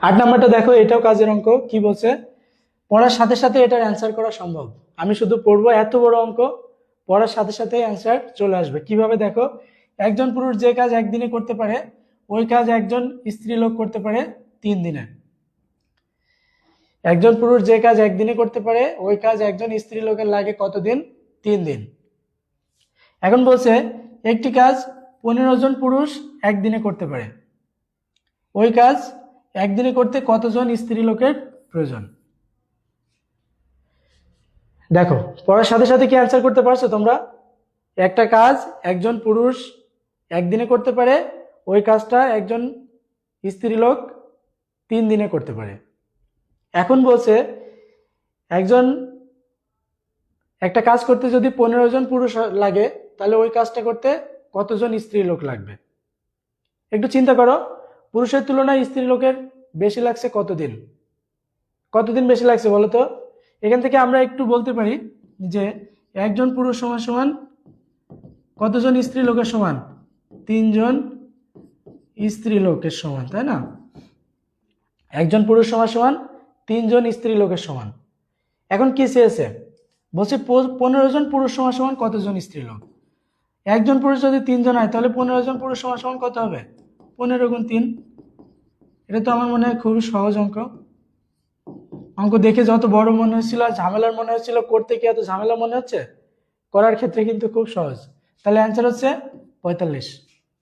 8 নাম্বারটা দেখো, এটাও কাজের অঙ্ক। কি বলছে? পড়ার সাথে সাথে এটার অ্যান্সার করা সম্ভব। আমি শুধু পড়বো, এত বড় অঙ্ক, পড়ার সাথে সাথে অ্যান্সার চলে আসবে। কিভাবে দেখো, একজন পুরুষ যে কাজ একদিনে করতে পারে ওই কাজ একজন স্ত্রী লোক করতে পারে 3 দিনে। একজন পুরুষ যে কাজ একদিনে করতে পারে ওই কাজ একজন স্ত্রী লোকের লাগে কতদিন? 3 দিন। এখন বলছে একটি কাজ 15 জন পুরুষ একদিনে করতে পারে, ওই কাজ একদিনে করতে কতজন স্ত্রী লোকের প্রয়োজন? দেখো, পড়ার সাথে সাথে কি অ্যান্সার করতে পারছো তোমরা? একটা কাজ একজন পুরুষ একদিনে করতে পারে, ওই কাজটা একজন স্ত্রী লোক 3 দিনে করতে পারে। এখন বলছে একটা কাজ করতে যদি 15 জন পুরুষ লাগে, তাহলে ওই কাজটা করতে কতজন স্ত্রী লোক লাগবে? একটু চিন্তা করো, পুরুষের তুলনায় স্ত্রী লোকের বেশি লাগছে কতদিন? কতদিন বেশি লাগছে বলো তো? এখান থেকে আমরা একটু বলতে পারি যে একজন পুরুষ সমান সমান কতজন স্ত্রী লোকের সমান? 3 জন স্ত্রী লোকের সমান, তাই না? একজন পুরুষ সমান সমান 3 জন স্ত্রী লোকের সমান। এখন কি চেয়েছে? বলছে 15 জন পুরুষ সমান সমান কতজন স্ত্রী লোক? একজন পুরুষ যদি 3 জন হয়, তাহলে 15 জন পুরুষ সমান সমান কত হবে? 15 গুণ 3। এটা তো আমার মনে হয় খুবই সহজ অঙ্ক। অঙ্ক দেখে যত বড় মনে হচ্ছিল আর ঝামেলার মনে হচ্ছিল, করতে কি এত ঝামেলা মনে হচ্ছে? করার ক্ষেত্রে কিন্তু খুব সহজ। তাহলে অ্যান্সার হচ্ছে 45।